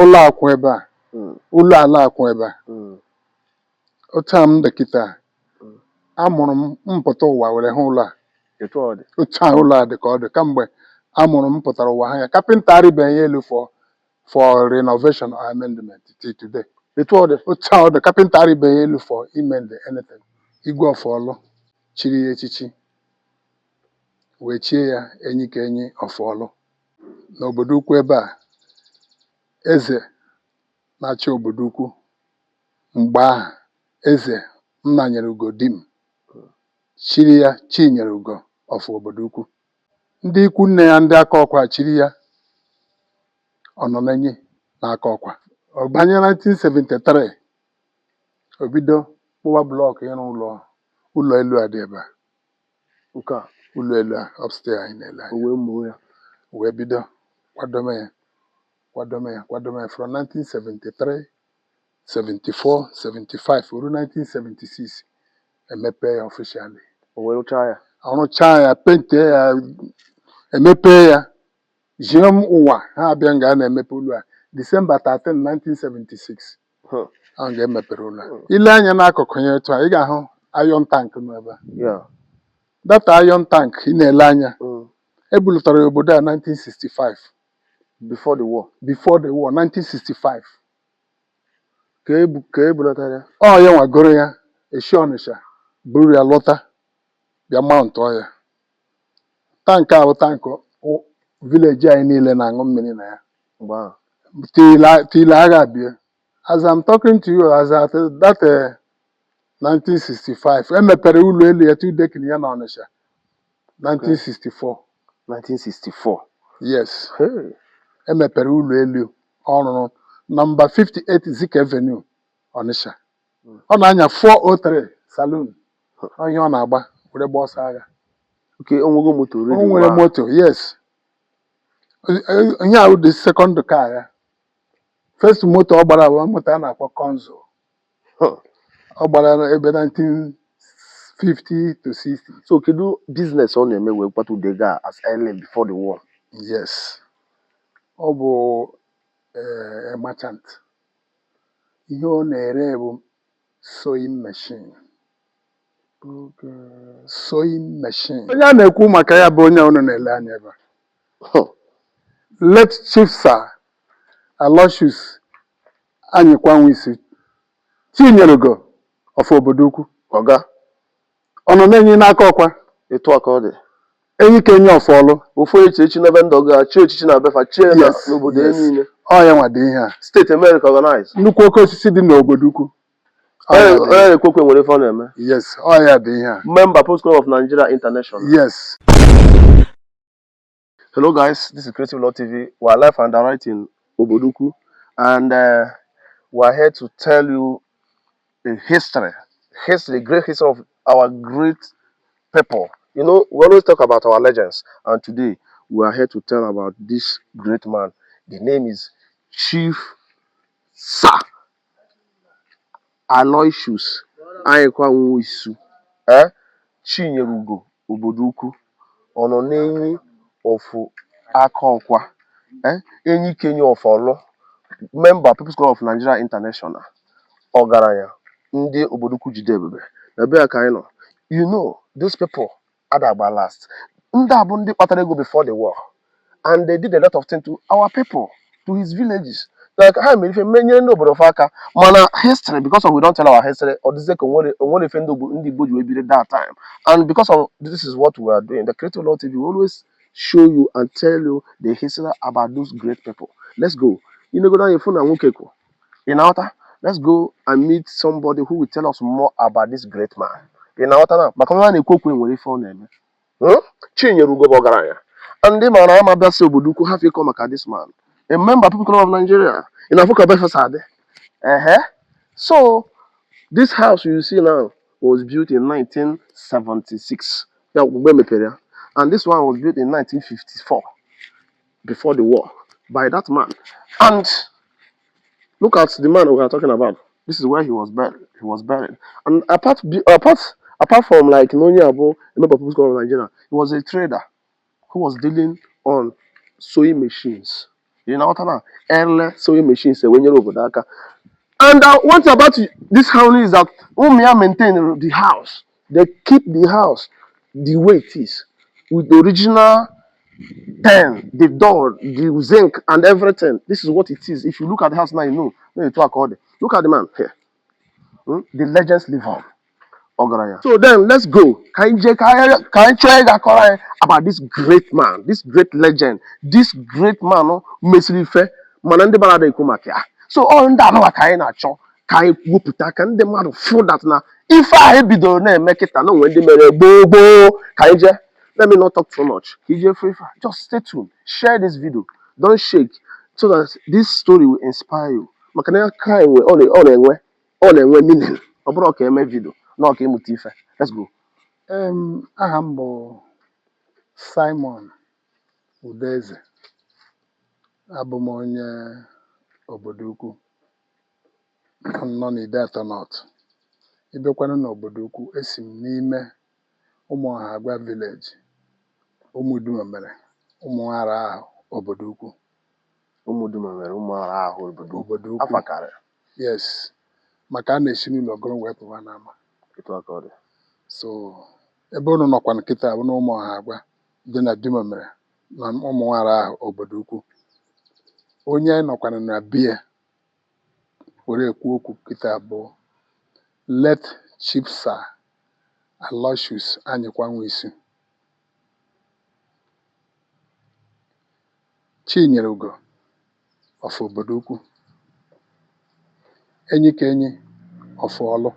ụlọ akwụ ebe a ụlọ ala akwụ ebe a otu a m dịkịta amụrụ m mpụta ụwa were hụ ụlọ a otu a ụlọ a dị ka ọ dị kamgbe amụrụ m pụtara ụwa ha ya kapịnta arịbeghị elu for renovation or amendment till today otu a ọ dị kapịnta arịbeghị elu for imend anything. Igwe Ọfọlụ chiri ya echichi wee chie ya Enyika Enyi Ọfọlụ n'obodo ukwu ebe a. Eze na-achị obodo ukwu mgbe ahụ eze Nnanyere Ugo Dim chiri ya Chinyere Ugo of obodo ukwu. Ndị ikwu nne ya ndị aka ọkwa chiri ya Ọnọnenyi n'aka ọkwa. Ọ banye 1973 o bido kpụwa blọkụ ịrụ ụlọ elu a dị ebe a. Nke a ụlọ elu a upstairs anyị na-ele anya wee bido kwadome ya from 1973 74 75 ruo 1976 emepe ya officially. Ọrụchaa ya pentie ya emepe ya jie m ụwa ha abịa nga a na-emepe ụlọ a December 13 1976 ahụ ga-emepere ụlọ a. Ile anya n'akụkụ ya etu a ị ga-ahụ iron tank n'ebe a. Data iron tank ị na-ele anya ebulutara obodo a 1965 before the war 1965 ka ebulatara ya. Ọ ya nwagoro ya esi Ọnịsha buru ya lọta bịa mount ya. Tankị a bụ tankị vileji anyị niile na-aṅụ mmiri na ya tile agha bie. As I'm talking to you as at that 1965 emepere ụlọ elu ya tudekini ya na Ọnịsha 1964 yes. Emepere ụlọ elu ọrụrụ nọmba 58 Zik Avenue Ọnịsha. Ọ na-anya 403 saloon ihe ọ na-agba were gba ọsọ agha. O nwere moto yes. Ihe ahụ dị second car ya. First moto ọ gbara bụ moto a na-akpọ Konzo. Ọ gbara ebe 1950 to 60. So kedu business ọ na-eme wee kpata udega as early before the war? Yes. Ọ bụ a merchant. Ihe ọ na-ere bụ sewing machine. Sewing machine. Onye a na-ekwu maka ya bụ onye unu na-ele anya ebe a. Late Chief Sir Aloysius Anyịkwa Nwisi Chinyere Ugo of obodo ukwu. Ọga Ọnọnenyi n'aka ọkwa. Etu aka ọ dị. Enyika Enyi Ọfọlụ. Ofu echichi n'ebe ndị ọga chi echichi na befa chi n'obodo niile. Ọ ya nwa dị ihe a. State America organized. Nnukwu oke osisi dị n'obodo ukwu. Onye ekwekwe nwere ife ọ na-eme. Yes, ọ ya dị ihe a. Member Post Club of Nigeria International. Yes. Hello guys, this is Creative Law TV. We are live and direct in Oboduku, and we are here to tell you the great history of our great people. You know, we always talk about our legends, and today we are here to tell about this great man. The name is Chief Sir Aloysius Anyịkwa Nwisi Chinyere Ugo Oboduku Ọnọnenyi of aka ọkwa Enyika Enyi Ọfọlụ, member People's Club of Nigeria International. Ọgaranya ndị obodo ukwu jide ebube na be ka anyị nọ. You know, those people adagba last. Ndị a bụ ndị kpatara ego before the war, and they did a lot of things to our people, to his villages. Like ha mere ife menyere ndị obodo aka mana history, because of we don't tell our history, or this ka onwere ife ndị Igbo ji wee biri that time. And because of this is what we are doing, the Creative Law TV will always show you and tell you the history about those great people. Let's go. You know, go down your phone and look in outer. Let's go and meet somebody who will tell us more about this great man. In outer now, but come on, you cook when we phone name. Chinyere Ugo Ọgaranya. And the man I'm about to Oboduku have you come at this man. A member People Club of Nigeria. In Africa Befasade. So this house you see now was built in 1976. And this one was built in 1954, before the war, by that man. And look at the man we are talking about. This is where he was buried. He was buried. And apart from like Noni Abo, a member of People's Club of Nigeria, he was a trader who was dealing on sewing machines. You know what now? Early sewing machines when you're over that. And what about this harmony is that Umia maintain the house. They keep the house the way it is with the original pen, the door, the zinc, and everything. This is what it is. If you look at the house now, you know. Look at the man here. The legends live on. Ogaraya. So then let's go. Can you try about this great man, this great legend, this great man, no Mesrife, Manande Balade Kumakia. So all that no kaina cho, kai wuputa can the man feel that now. If I be the name make it no when the mere bobo kaije. Let me not talk too much. KJ Free Fire. Just stay tuned. Share this video. Don't shake so that this story will inspire you. Makana kai we all enwe meaning. Obro ka eme video. No ka emuta ife. Let's go. Aha m bụ Simon Udeze. Abụ m onye obodo ukwu nọ n'Idatọ North. Ịbịakwanụ n'obodo ukwu, esi m n'ime Ụmụọhagwa village, Ụmụdumemere, Ụmụnwara ahụ, obodo ukwu. Ụmụdumemere, Ụmụnwara ahụ, obodo ukwu. Afakara. Yes. Maka a na-esi n'ụlọ gụrụ wee pụwa n'ama. So ebe unu nọkwa nkịta bụ n'Ụmụọhagwa dị na Dumemere na Ụmụnwara ahụ, obodo ukwu. Onye anyị nọkwana na bie were ekwu okwu nkịta bụ late Chief Sir Aloysius Anyịkwa Nwisu. Chinyere Ugo of obodo ukwu. Enyi of Ọlụ.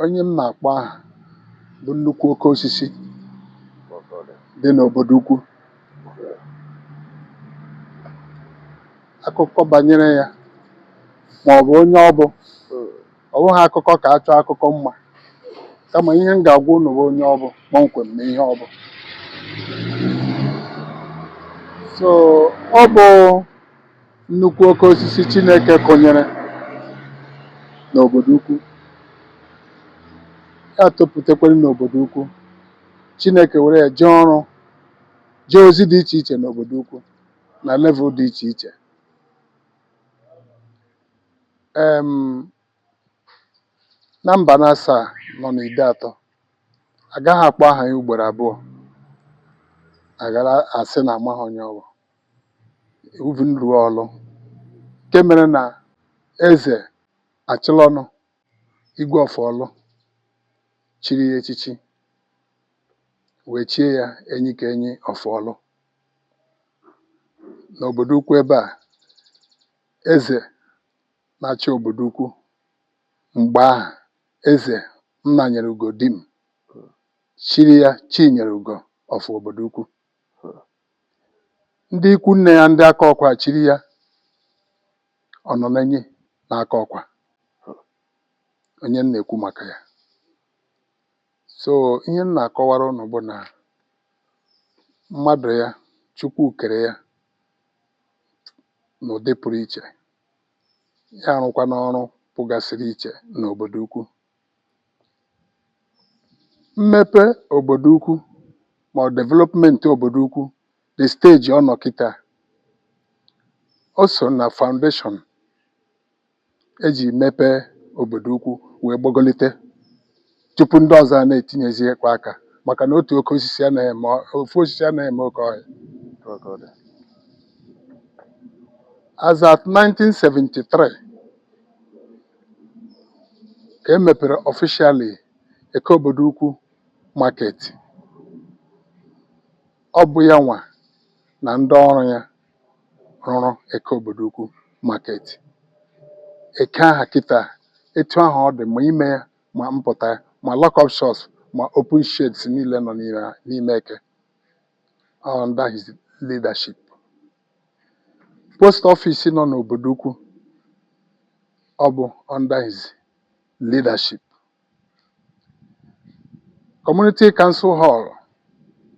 Onye m na-akpọ aha bụ nnukwu oke osisi dị n'obodo ukwu. Akụkọ banyere ya ma ọ bụ onye ọ bụ, ọ bụghị akụkọ ka a chọọ akụkọ mma, kama ihe m ga-agwa unu bụ onye ọ bụ kpọmkwem na ihe ọ bụ. So ọ bụ nnukwu oke osisi Chineke kụnyere n'obodo ukwu. Ya topụtakwara n'obodo ukwu. Chineke were ya jee ọrụ, jee ozi dị iche iche n'obodo ukwu na level dị iche iche. Na Mbanasa nọ n'Idatọ, agaghị akpọ aha ya ugboro abụọ, agara asị na amaghị onye ọ bụ. Even ruo Ọlụ, nke mere na eze Achịlọnụ Igwe of Ọlụ chiri ya echichi, wee chie ya Enyi of Ọlụ. N'obodo ukwu ebe a, eze na-achị obodo ukwu mgbe aha, eze Nnanyere Ugo Dim chiri ya Chinyere Ugo of obodo ukwu. Ndị ikwu nne ya ndị aka ọkwa chiri ya Ọnọnenyi na aka ọkwa, onye m na-ekwu maka ya. So ihe m na-akọwara unu bụ na mmadụ ya, Chukwu kere ya n'ụdị pụrụ iche, ya arụkwa n'ọrụ pụgasịrị iche n'obodo ukwu. Mmepe obodo ukwu ma ọ development obodo ukwu the stage ọ nọ kịta, o so na foundation eji mepee obodo ukwu wee gbagolite tupu ndị ọzọ a na-etinyezikwa aka, maka na otu oke osisi ofu osisi anaghị eme oke ọhịa. As at 1973 ka e mepere officially Eke obodo ukwu market. Ọ bụ ya nwa na ndị ọrụ ya rụrụ Eke obodo ukwu market. Eke aha kịta etu ahụ ọ dị, ma ime ya ma mpụta ya, ma lock-up shops ma open sheds niile nọ n'ime Eke, under his leadership. Post office nọ n'obodo ukwu, ọ bụ under his leadership. Community Council Hall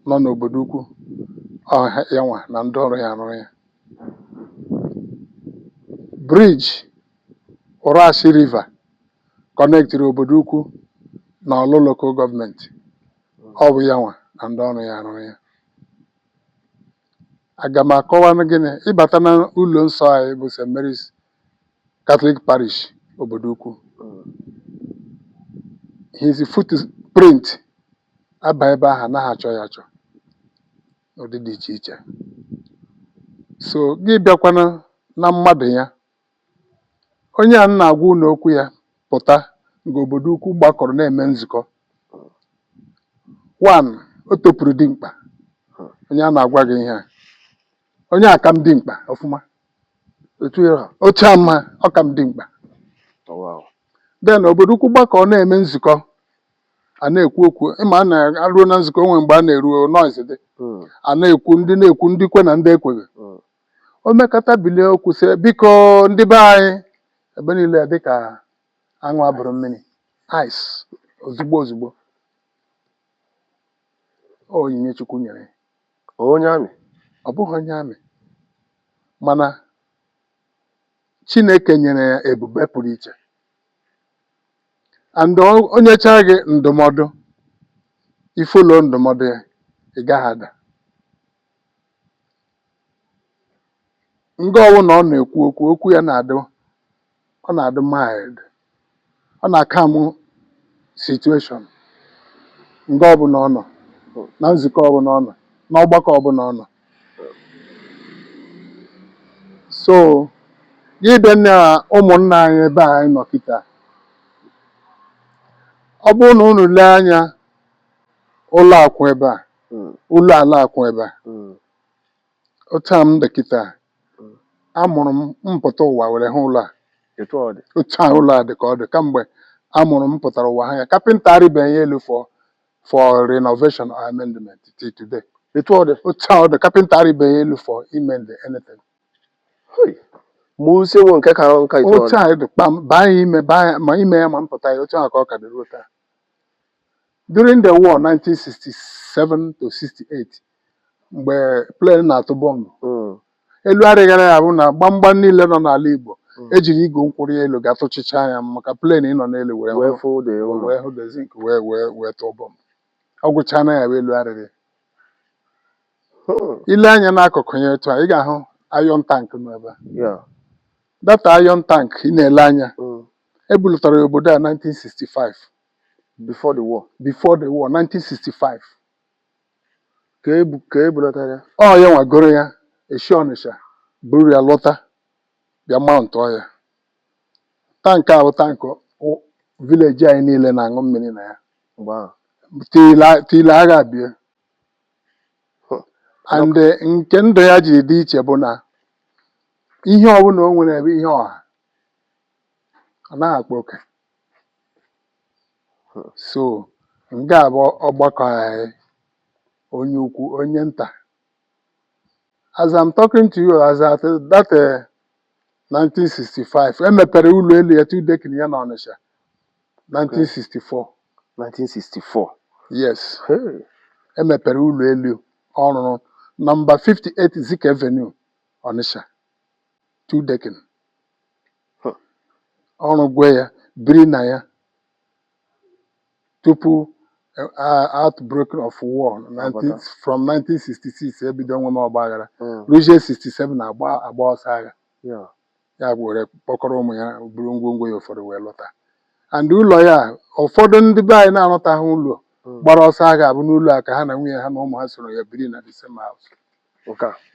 nọ n'obodo ukwu, ọ ya nwa na ndị ọrụ ya rụrụ ya. Bridge Orashi River connectiri obodo ukwu na Ọlụ local government, ọ bụ ya nwa na ndị ọrụ ya rụrụ ya. Aga m akọwanụ gịnị ịbata na ụlọ nsọ anyị bụ St. Mary's Catholic Parish obodo ukwu, his footprint aba ebe ahụ anaghị achọ ya achọ n'ụdị dị iche iche. So gị bịakwana na mmadụ ya, onye a na-agwa unu okwu ya pụta nke obodo ukwu gbakọrọ na-eme nzukọ. One, o topụrụ dimkpa, onye a na-agwa gị ihe a, onye a ka m dimkpa ọfụma, otu a mma ọ ka m dimkpa. Then obodo ukwu gbakọ na-eme nzukọ, a na-ekwu okwu, ịma a na-aruo na nzukọ onwe mgbe a na-eruo noise dị, a na-ekwu ndị kwe na ndị ekweghị. O mekata bilie okwu sị biko ndị be anyị, ebe niile dịka aṅụ abụrụ mmiri, ice ozugbo ozugbo. Onyinye Chukwu nyere onye amị, ọ bụghị onye amị, mana Chineke nyere ya ebube pụrụ iche. And onye chaa gị ndụmọdụ, ifolo ndụmọdụ ya, ị gaghị ada. Nga ọwụ na ọ na-ekwu okwu ya na-adị mild, ọ na-akamụ situation nga ọbụla ọ nọ, na nzukọ ọbụla ọ nọ, na ọgbakọ ọbụla ọ nọ. So ịbịa na ụmụnna anyị ebe anyị nọ kịta, ọ bụrụ na unu lee anya ụlọ akwụ ebe a, ụlọ ala akwụ ebe a, otu a m dị kịta, amụrụ m mpụta ụwa were hụ ụlọ a. Otu a ụlọ a dị ka ọ dị kamgbe amụrụ m pụtara ụwa ha ya. Kapịnta arịbeghị elu for renovation or amendment till today. Otu a ọ dị, kapịnta arịbeghị elu for amend anything. Otu a dị kpam, baa ime ma ime ya ma mpụta ya, otu a ka ọ ka dị ruo taa. During the war 1967 to 68, mgbe plane na-atụ bọmbụ, elu arịghara ya bụ na gbamgbam niile nọ n'ala Igbo ejiri igwe nkwụrụ elu ga-atụchicha ya maka plane ịnọ n'elu wee hụ the zinc wee tụọ bọmbụ. Ọ gwụchana ya bụ elu arịrị. Ile anya n'akụkụ ya etu a, ị ga-ahụ iron tank nọ ebe a. Data iron tank ị na-ele anya, ebulutara obodo a 1965. Before the war 1965 ka ebulatara ya. Ọ ya nwagoro ya esi Ọnịsha buru ya lọta bịa mount ya. Tankị ahụ tankị vileji anyị niile na-aṅụ mmiri na ya tile agha abịa. And nke ndụ ya ji dị iche bụ na ihe ọbụla o nwere ebe ihe ọha, ọ naghị akpa oke. So nga abụọ ọgbakọ anyị, onye ukwu onye nta. As I'm talking to you, as at that 1965, emepere ụlọ elu ya Tudekin ya na Ọnịsha 1964. Yes. Emepere ụlọ elu ọrụrụ nọmba 58 Zik Avenue, Ọnịsha, Tudekin. Ọrụ gwe ya, biri na ya tupu outbreak of war from 1966 ebido nwe m ọgba aghara ruzie 67 agba ọsọ agha. Ya bụ were kpọkọrọ ụmụ ya buru ngwongwo ya ụfọdụ wee lọta. And ụlọ ya, ụfọdụ ndị be anyị na-arụtaghị ụlọ gbara ọsọ agha bụ n'ụlọ a ka ha na nwunye ha na ụmụ ha soro ya biri na the same house.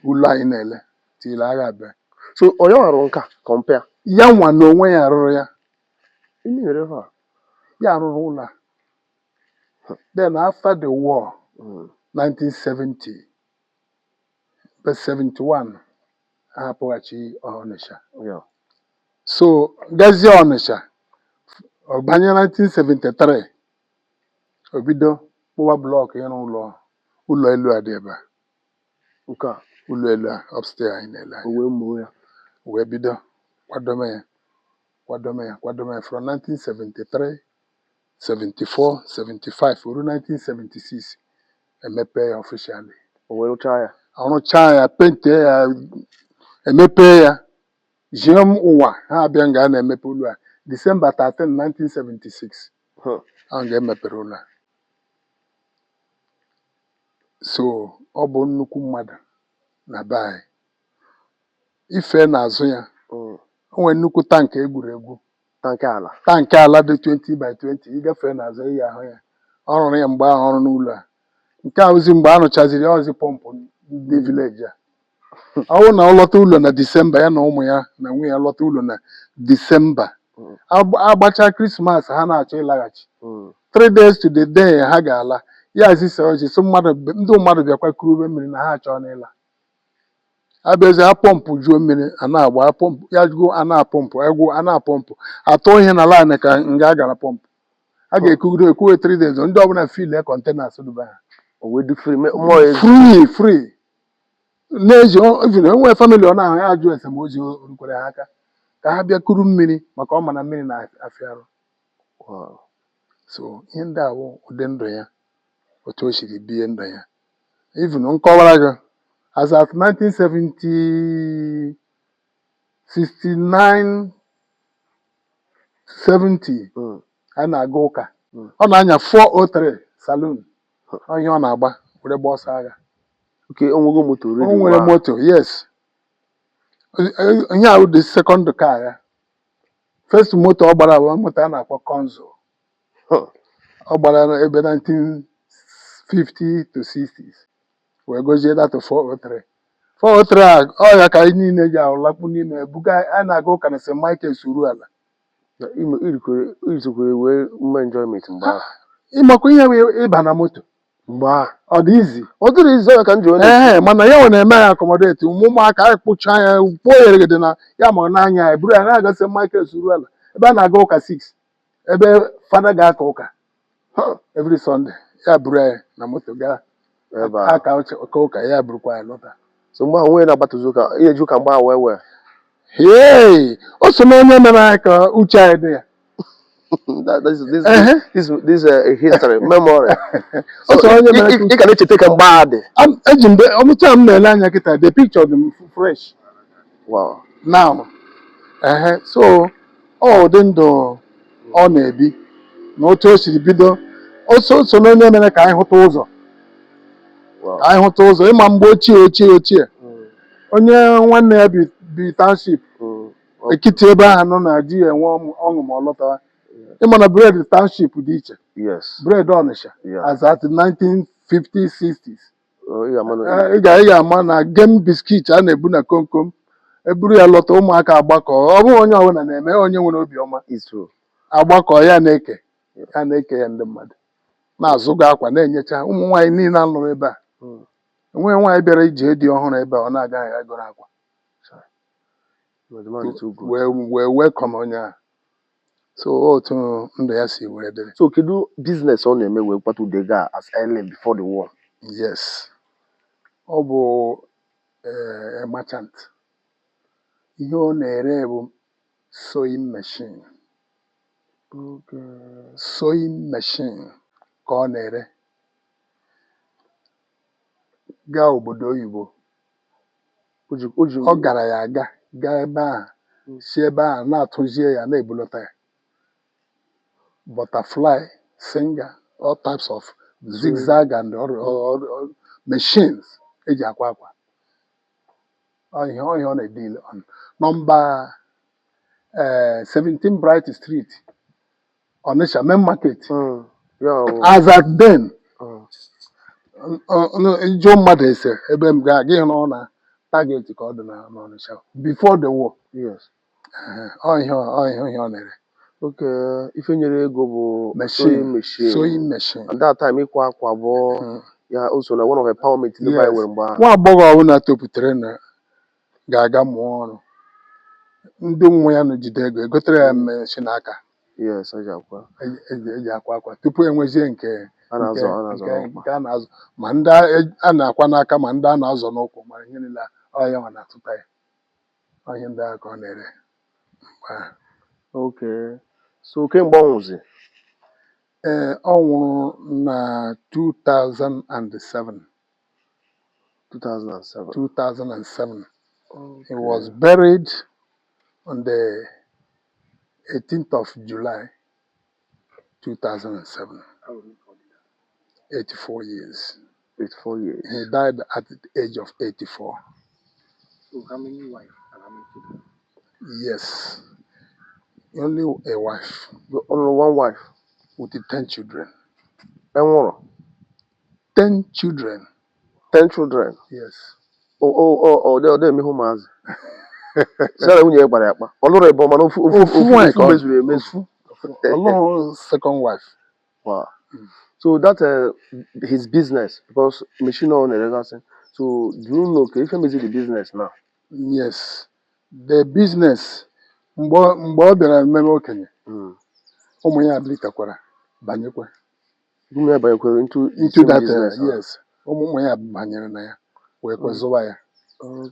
Ụlọ anyị na-ele tile agha abịa. So onye ọrụ nka compare ya nwa na onwe ya rụrụ ya. Ya rụrụ ụlọ a. Then after the war, 1970, but 71, ahapụghachi Ọnịsha. So gazie Ọnịsha, ọ banye 1973, o bido kpụwa blọk ịrụ ụlọ elu a dị ebe a. Ụlọ elu a upstairs anyị na-ele anya. Wee bido kwadome ya from 1973, 74, 75 ruo 1976 emepe ya officially. Ọrụchaa ya, pente ya, emepe ya, jie m ụwa ha abịa nga a na-emepe ụlọ a December 13, 1976 ahụ ga-emepere ụlọ a. so ọ bụ nnukwu mmadụ na be anyị. Ife n'azụ ya Mm. o nwere nnukwu tankị egwuregwu, Tankị ala. tankị ala dị 20 by 20, ịgafe n'azụ ị ga-ahụ ya. Ọ rụrụ ya mgbe ahụ ọrụ n'ụlọ a. Nke a ozi mgbe a rụchaziri ya ọzi pọmpụ ndị vileji a. Ọ bụrụ na ọ lọta ụlọ na Disemba, ya na ụmụ ya na nwunye ya lọta ụlọ na Disemba, Mm. agbacha Krismas ha na-achọ ịlaghachi, Mm. 3 days to the day ha ga-ala, ya zisa ozi so ndị mmadụ bịakwa kurube mmiri na ha achọ n'ịla. Abịazi apọmpụ juo mmiri a na-agba apọmpụ ya juo a na-apọmpụ egwu a na-apọmpụ atụ ihe na laịnị ka nga a gara pọmpụ. A ga-ekugide ekwuwe 3 days, ndị ọbụla fil kọntenas duba ha O wee dị free mmụọ ezi. free na-eji enwe famili ọ na-ahụ ya ajụ esemozi rukwere ha aka ka ha bịa kuru mmiri maka ọ ma na mmiri na-afịarụ. Wow. So ihe ndị a bụ ụdị ndụ ya, otu o siri bie ndụ ya. Even nkọwara gị as at 1970 69 70 Mm. a na-aga ụka, Mm. ọ na-anya 403 saloon, ihe ọ na-agba were gba ọsọ agha. Okay, o nwego moto O ready. nwere Wow. moto, yes. Ihe ahụ dị second car ya. First moto ọ gbara bụ moto a na-akpọ Konzo. Huh. Ọ gbara ebe 1950 to 60s wee gozie that 403. 403 a ọ ya ka anyị niile ji ahụlakpu n'ime buga a na-aga ụka na St. Michael suru ala. Na irisokwere wee mma enjoyment mgbe ahụ. Ịmakwa ihe wee ịba na moto Mgbe ahụ. ọ dị izi. Ọ dịrị izu ya ka m ji onye. Ee, mana ya nwe na-eme ya accommodate ụmụaka anyị kpụcha ya kpụọ ya eregede na ya ma n'anya ya buru ya na-aga St. Michael suru ala ebe a na-aga ụka 6 ebe fada ga-aka ụka every Sunday, ya buru ya na moto gaa Ebe a. aka ụka ya burukwa ya lọta. So mgbe ahụ nwunye na-agbatazi ụka ihe ji ụka mgbe ahụ wee. Hey, o so na onye mere anyị ka uche anyị dị ya. This a history, memory. O so onye mere Ị ka na-echeta ka mgbe ahụ dị. eji mgbe ọmụcha m na-ele anya kịta the picture dị fresh Wow. now. So ọ ụdị ndụ ọ na-ebi na otu o siri bido, o so na onye mere ka anyị hụta ụzọ, Wow. ka anyị hụta ụzọ ịma mgbe ochie onye nwanne ya bi township Mm. Ekiti ebe ahụ nọ na di ya enwe ọṅụ ma ọ lọtawa. Ịma na bred township dị iche, Yes. bred Ọnịsha Yeah. as at 1950s 60s. Ị ga-ama na. Ị ga-ama na gem biskit a na-ebu na komkom eburu ya lọta, ụmụaka agbakọ, ọ bụghị onye ọbụla na-eme, onye nwere obiọma It's true. agbakọ ya na-eke ya ndị mmadụ na-azụga akwa na-enyecha ụmụ nwaanyị niile alụrụ ebe a. Mm. Enweghị nwaanyị bịara ije dị ọhụrụ ebe a ọ na-agaghị agụrụ akwa No, the man is too good. wee welcome onye ahụ. So otu ndụ ya si wee dịrị. So kedu business ọ na-eme wee kpata udega as early before the war? Yes, ọ bụ a merchant. Ihe ọ na-ere bụ sewing machine. Okay. Sewing machine ka ọ na-ere. Gaa obodo oyibo, ọ gara ya gaa ebe ahụ, si ebe ahụ na-atụzie ya na-ebulata ya butterfly, singer, all types of zigzag and machines eji akwa akwa. Ihe ọ na-edil on nọmba 17 Bright Street, Onitsha main market. Yeah. As at then, jụọ mmadụ ese ebe m ga-aga ịhụ na target ka ọ dị na Onitsha before the war. Yes. Ihe ọ na-ere. Okay. Ife nyere ego bụ sewing machine. And that time ịkwa akwa bụ ya also na one of empowerment ndị anyị nwere mgbe ahụ. Nwa agbọghọ ọbụla toputere na ga-aga mụọ ọrụ, ndị nwa ya jide ego egotere ya machine aka. Yes, eji akwa akwa tupu enwezie nke a na-azụ ma ndị a na-akwa n'aka ma ndị a na-azọ n'ụkwụ ma ihe niile ọya nwa na-atụta ya. Ihe ndị ahụ ka ọ na-ere. Okay. So kemgbe ọ nwụzi? Ọ nwụrụ na 2007. 2007. Okay. He was buried on the 18th of July 2007. 84 years. 84 years. He died at the age of 84. So how many wives and how many children? Yes. Only a wife Only one wife. with 10 children. Enworo. 10 children. 10 children. Yes. They me humazi. Sara nwunye gbara ya akpa. Ọ lụrụ ebe ọma na ofu mezuru emezu. Along second wife. Wow. So that's his business because machine owner. So do you know if he the business now? Yes. The business mgbe ọ bịara mmemme okenye ụmụ ya abilitakwara banyekwa Ụmụ ya banyekwara into that business, yes. Ụmụ ya banyere na ya wee kwezụwa ya.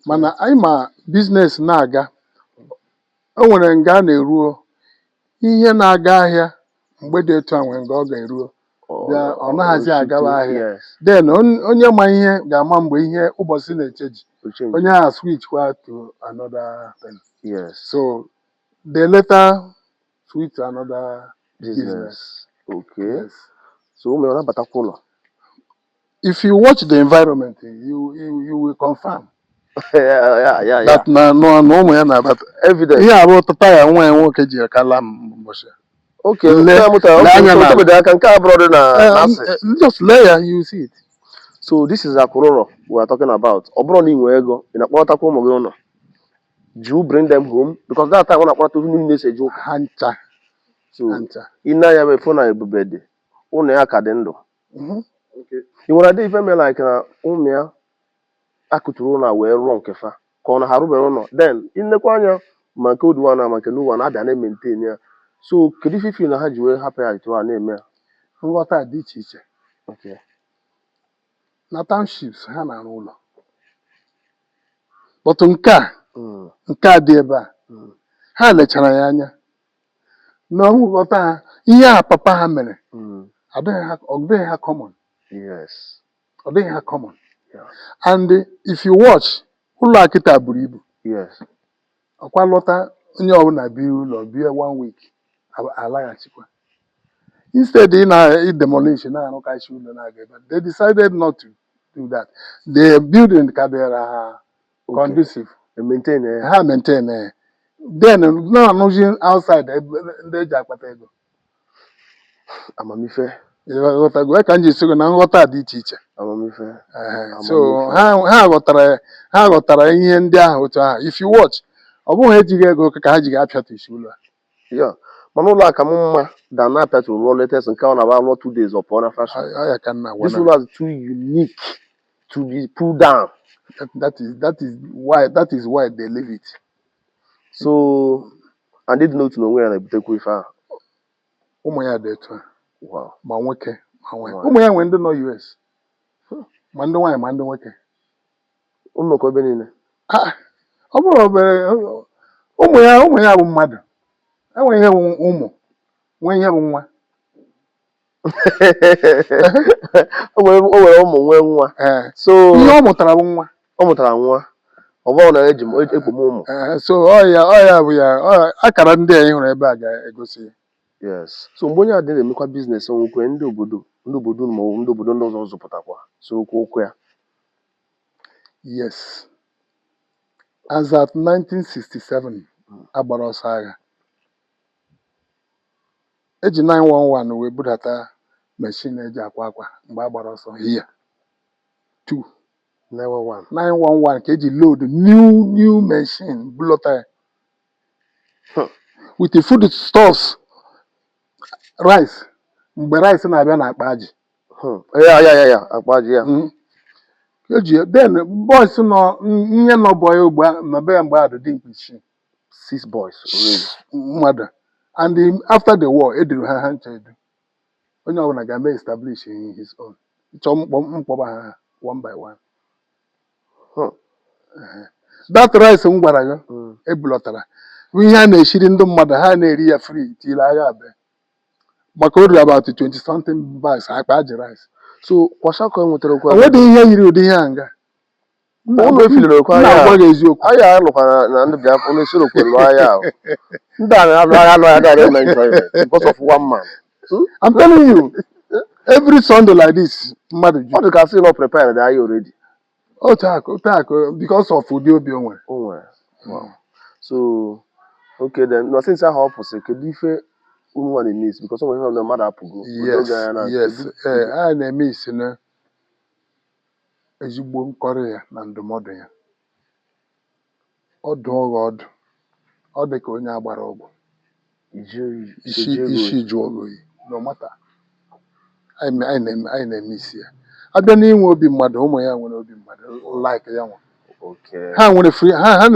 Mana anyị ma business na-aga o nwere nga a na-eruo ihe na-aga ahịa mgbe dị etu a nwere nga ọ ga-eruo bịa ọ naghịzi agawa ahịa. Then onye ma ihe ga-ama mgbe ihe ụbọchị na-echeji onye a switch kwa to another thing. Yes. So they later switch to another business. Okay. Yes. So ụmụ ya na-abatakwa ụlọ. If you watch the environment, you will confirm Yeah. that no ụmụ ya na-abata. Evidence. Ihe abụọ tata ya nwa ya nwoke ji akala mbọchị. Okay. Just lay ya, you see it. So this is Akuroro we are talking about. Ọ bụrụ na ị nwee ego, ị na-akpọtakwa ụmụ gị ụlọ. Do you bring them home? Because that time when I put to na-ese joke. Hancha. So ina ya be phone na ebubede. Ụnụ ya ka dị ndụ. Okay. Ị nwere ade ife me like na ụmụ ya akụtụrụ na wee rụọ nke fa. Ka ọ na ha rụbere ụlọ. Then inekwa anya ma nke oduwa na ma nke n'ụwa na-abịa na-maintain ya. So kedu ife na ha ji wee hapụ ya etu a na-eme ya? Nghọta dị iche iche. Okay. Na townships ha na-arụ ụlọ. But nke a dị ebe a ha lechara ya anya na nghọta ha ihe a papa ha mere ọ dịghị ha common. Yes. Ọ dịghị ha common. And if you watch ụlọ akịta buru ibu. Yes. Ọkwa lọta onye ọbụla biri ụlọ bie 1 week alaghachikwa. Instead ị demolish na-arụkachi ụlọ na-aga ebe they decided not to do that. The building ka dịra conducive. Maintain Ha maintain then na-anụzi outside ndị eji akpata ego. Amamife. Ịghọtago ka m ji sị na nghọta dị iche iche. Amamife. So ha ghọtara ihe ndị ahụ otu ahụ. If you watch ọ bụghị ejighị ego ka ha jighị apịatụ isi ụlọ. Yeah. Mana ụlọ aka m mma da na apịatụ rụọ latest nke ọ na-aba rụọ 2 days upon a fashion. This one is too unique to be pulled down. That is why they leave it. So and they didn't know where na-ebutekwa ife ahụ. Ụmụ ya dị etu a. Wow. Ma nwoke ma nwaanyị. Ụmụ ya nwere ndị nọ US. Ma ndị nwaanyị ma ndị nwoke. Ụmụnọkọ ebe niile. Ọ bụrụ obere ụmụ ya bụ mmadụ. Enweghị ihe bụ ụmụ. Nwee ihe bụ nwa. O nwere ụmụ nwee nwa. So ihe ọ mụtara bụ nwa. Ọ mụtara nwa. Ọ bụrụ na eji ekpo m ụmụ. So ọ ya bụ ya akara ndị a ị hụrụ ebe a ga-egosi ya. Yes. So mgbe onye a dị na-emekwa biznes onwekwe ndị obodo ma ọ bụ ndị obodo ndị ọzọ zụpụtakwa so okwu ya. Yes. As at 1967 agbara ọsọ agha. Eji 911 wee budata machine eji akwa mgbe agbara ọsọ here. 911 ka eji load new machine bulọta ya. With the food stuffs rice mgbe rice na-abịa na akpa ji. Ya akpa ji ya. Eji then boys nọ ihe nọ boy ugbu na be mgbe adụ dị mkpichi 6 boys already. Mmadụ. And after the war eduru ha ncha edu. Onye ọbụla ga-eme establish his own. Chọọ mkpọba ha one by one. That rice m gwara gị ebulọtara ihe a na-eshiri ndị mmadụ ha na-eri ya free tiri agha abịa maka o ruru about 20 something bags akpa ji rice. So kwashakọ enwetara okwu onwedị ihe yiri ụdị ihe a nga ụlọ efilere okwu na-agwa gị eziokwu. Aya alụkwara na ndị Biafra onye soro kwelu aya ahụ. Ndị a na-alụ agha alụ ya dara na enjoyment because of one man. I'm telling you. every Sunday like this, mmadụ Ọ dị ka sị na ọ prepare dị anyị already. otu akụ because of ụdị obi o nwere. O nwere. Wow. So, okay then. No, since I hope so, kedu ife unu nwa na-emiss because ọ nwere ihe mmadụ apụgo. Yes. A na-eme isi na ezigbo nkọrị ya na ndụmọdụ ya. Ọ dụ ọghọ ọdụ. Ọ dị ka onye agbara ọgwụ. Isi jụọ oyi. No matter. Anyị na-eme isi ya. Abịa n'inwe obi mmadụ, ụmụ ya nwere obi mmadụ like ya nwa. Okay. Ha nwere free ha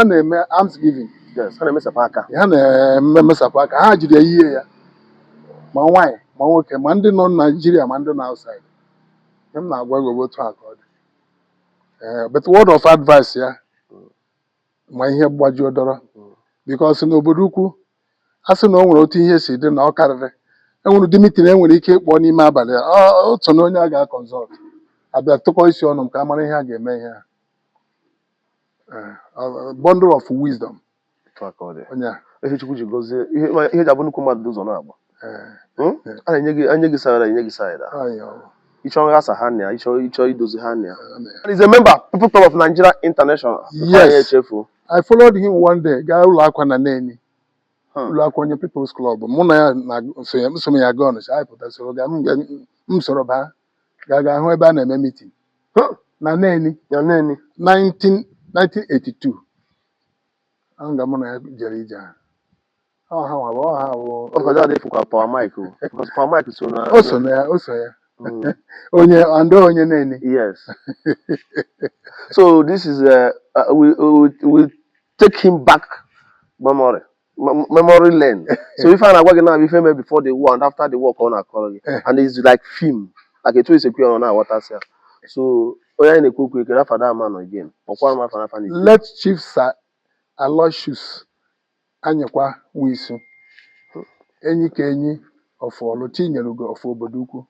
na-eme arms giving. Yes, ha na-emesapụ aka. Ha na-emesapụ aka. Ha jiri ihe ya. Ma nwaanyị ma nwoke ma ndị nọ na Nigeria ma ndị nọ outside. M na-agwa gị otu a ka ọ dị. But word of advice ya ma ihe gbajuo dọrọ because n'obodo ukwu a sị na o nwere otu ihe si dị na ọ karịrị. Enwere ụdị meeting enwere ike ịkpọ n'ime abalị otu na onye a ga-akọnsọlt abịa tụkọ isi ọnụ m ka a mara ihe a ga-eme ihe a bundle of wisdom onye a Ihe Chukwu ji gozie ihe ji abụ nnukwu mmadụ ụzọ na-agba. A na-enye gị sayịda enye gị sayịda. Ịchọ nghasa ha na ya, ịchọ idozi ha na ya. And he's a member People Club of Nigeria International. Yes. I followed him one day gaa ụlọ akwa na Nnewi. Ụlọ akwa onye People's Club mụ na ya so ya gaa Ọnịcha anyị pụtasịrị ga m soro baa ga hụ ebe a na-eme meeting na Nnewi 1982 ahụ ga mụ na ya jere ije ha. O so ya onye Nnewi. Yes. So this is we take him back memory lane. So if I na working now, if I before the war and after the war, on and it's like film, like a twist on our water. So in a cook after that man again. Let Chief Sir Aloysius Anyekwa Nwisu enyi ka enyi of Olu Chinyelugo of obodo ukwu.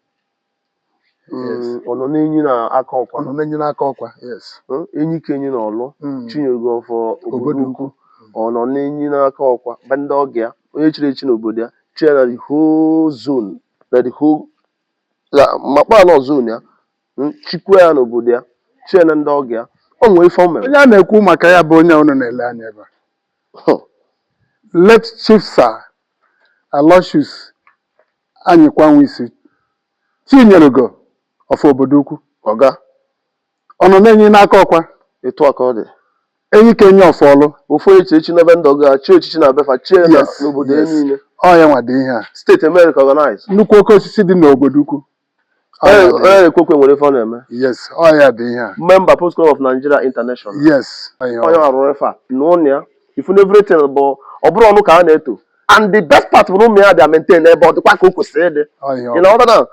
Ọ nọ n'enyi na-aka ọkwa. Ọ nọ n'enyi na-aka ọkwa, yes. Enyi ka enyi na Olu Chinyelugo of obodo ukwu. Ọ nọ n'enyi na-aka ọkwa ba ndị ọga ya onye chiri echi n'obodo ya chie na the whole zone na the whole makpa na zone ya chikwa ya n'obodo ya chie na ndị ọga ya o nwere ife o mere. Onye a na-ekwu maka ya bụ onye unu na-ele anya ebe a. Let Chief Sir Aloysius Anyekwa Nwisu Chinyelugo of obodo ukwu. Ọga ọ nọ n'enyi n'aka ọkwa. Etu aka ọ dị. Enyi ka enyi of Olu. Ofu echichi n'ebe ndị ọga chi echichi na befa chie na n'obodo ya niile. Ọ ya nwa dị ihe a. State America organize. Nnukwu oke osisi dị n'obodo ukwu. Onye ekwekwe nwere ife ọ na-eme. Yes, ọ ya dị ihe a. Member People's Club of Nigeria International. Yes. Onye arụ efe a n'ụnụ ya ifu na everything bụ ọ bụrụ ọnụ ka a na-eto. And the best part bụ na ụmụ ya dị maintain ebe ọ dịkwa ka o kwesịrị ịdị. Ị na-aghọta na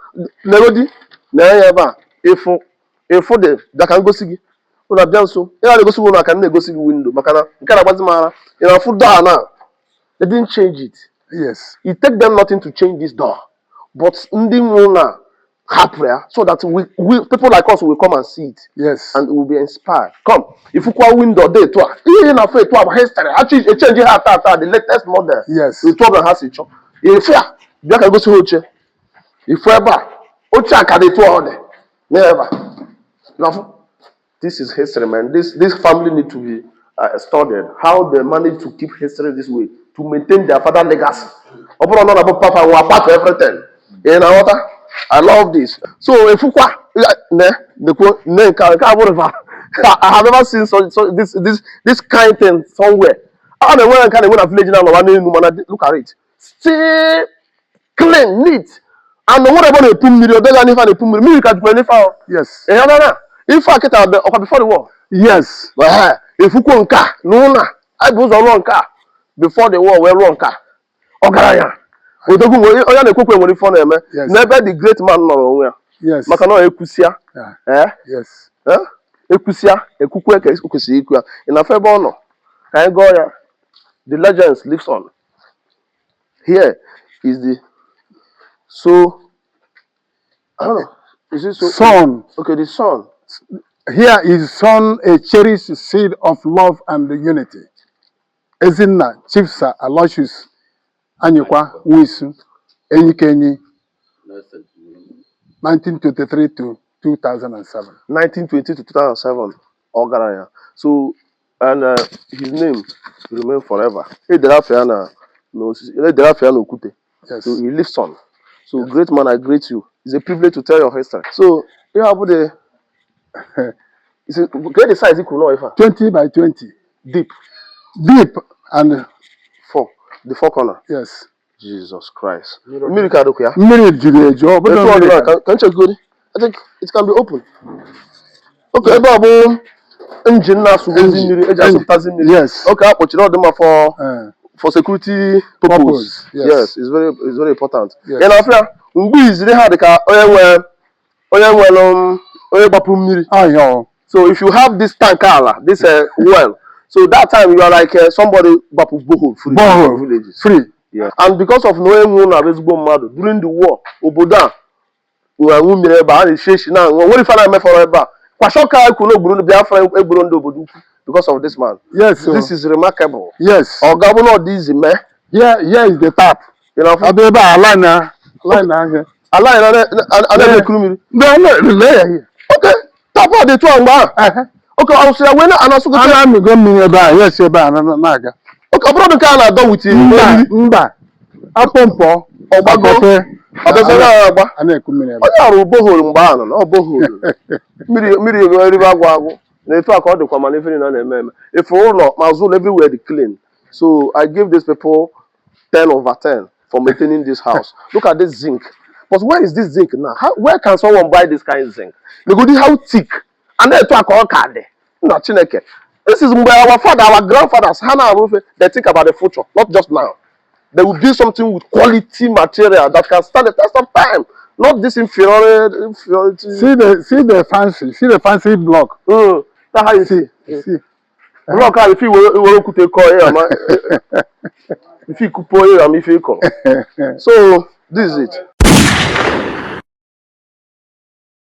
melodi na-enye ebe a ịfụ dị bịa ngosi gị ụlọ abịa nso ị na-egosi gị ụlọ aka na-egosi gị windo maka na nke na-agbazi m ara ị na-afụ door na they didn't change it. Yes. It take them nothing to change this door but ndị nwe na hapụ ya so that we people like us will come and see it. Yes. And we will be inspired. Come, if you call window day to ihe na afọ etu a history actually change ha ata the latest model. Yes. The problem has it. If ya bịa ka gosi oche ifu ebe a oche aka dị etu ọ dị never. Now this is history, man. This family need to be studied. How they manage to keep history this way to maintain their father legacy. Open another papa will apart to everything. You know what? I love this. So if you I have never seen this kind thing somewhere. I don't know where I can win a village now. Look at it. Still clean, neat. And whatever they put me, they don't even put me. You can put Yes. If I get out before the war. Yes. If you go car, no, I was a wrong car before the war. We're wrong car. Ogaraya. We don't go. Oh, yeah, cook when you phone him. Never the great man no. Yes. Makano ekusia. Yes. Ekusia. Ekukwe ke ekusi ekua. In a fair bono. Can go ya. The legends lives on. Here is the I don't know. Is it so? Son. Okay, the son. Here is son, a cherished seed of love and unity. Ezinna, Chief Sir Aloysius Anyekwa Nwisu, enyi ka enyi 1923 to 2007. 1920 to 2007. Ogaraya. So, and his name will remain forever. Ederafiana Okute. Yes. So he lives on. So great man, I greet you. It's a privilege to tell your history. So you have the get the size equal no if 20 by 20. deep And the four corner. yes. Jesus Christ. Miracle Adokuya. Mirror juru ejo. Can you check good? I think it can be open. Okay, Ebo engine na sugozi mmiri eji asụpụtazi mmiri. Yes. Okay, akpọchiri ọdịmma for security purpose. Yes, it's very important. Yes. Ya na afia mgbe izire ha dị ka onye gbapụ mmiri. So if you have this tank ala, this well, so that time you are like somebody gbapụ borehole villages. Free. Yeah. And because of no one na ezigbo mmadụ during the war, obodo a nwe mmiri ebe a na-eshi na nwere ife na mefọrọ ebe a. Kwashoka ekuno ogburu Biafra egburu ndị obodo ukwu because of this man. Yes. This is remarkable. Yes. Oga no this man. Here is the tap. You know, Abeba align na krumiri. No. Okay. Tap out the two ngba. Okay, I was when anasu go Ana go mmiri ebe a. Yes, ebe a na aga. Okay, brother ka na do with mba. Apompo ogbago. Obezela agba. Ana eku mmiri ebe. Onye arụ bohol mgba anọ na bohol. Mmiri eri agwa agwụ. Na etu aka ọ dịkwa mana ife na na-eme. If ụlọ mazul everywhere the clean. So I give these people 10/10 for maintaining this house. Look at this zinc. But where is this zinc now? Where can someone buy this kind of zinc? Because how thick. And then to a card. No, Chineke. This is where our grandfathers, they think about the future, not just now. They will build something with quality material that can stand the test of time. Not this inferiority. See the fancy block. That's how you see. Block if you will could call if you could pour it, if you call. So this is it.